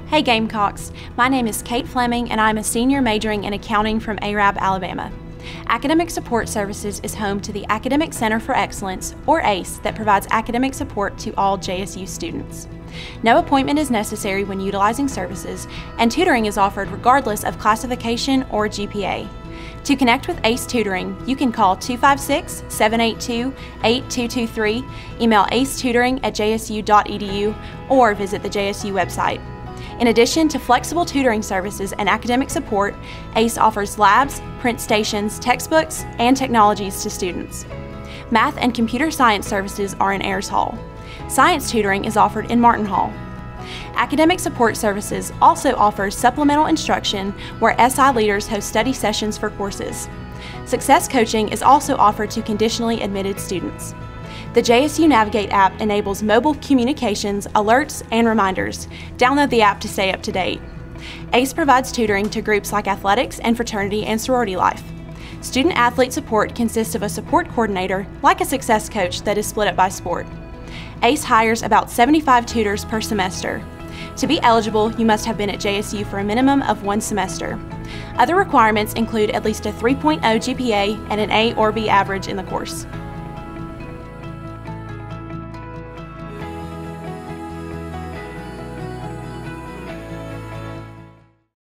Hey Gamecocks, my name is Kate Fleming and I'm a senior majoring in accounting from Arab, Alabama. Academic Support Services is home to the Academic Center for Excellence, or ACE, that provides academic support to all JSU students. No appointment is necessary when utilizing services, and tutoring is offered regardless of classification or GPA. To connect with ACE Tutoring, you can call 256-782-8223, email acetutoring@jsu.edu, or visit the JSU website. In addition to flexible tutoring services and academic support, ACE offers labs, print stations, textbooks, and technologies to students. Math and computer science services are in Ayers Hall. Science tutoring is offered in Martin Hall. Academic Support Services also offers Supplemental Instruction, where SI leaders host study sessions for courses. Success coaching is also offered to conditionally admitted students. The JSU Navigate app enables mobile communications, alerts, and reminders. Download the app to stay up to date. ACE provides tutoring to groups like athletics and fraternity and sorority life. Student athlete support consists of a support coordinator, like a success coach, that is split up by sport. ACE hires about 75 tutors per semester. To be eligible, you must have been at JSU for a minimum of 1 semester. Other requirements include at least a 3.0 GPA and an A or B average in the course.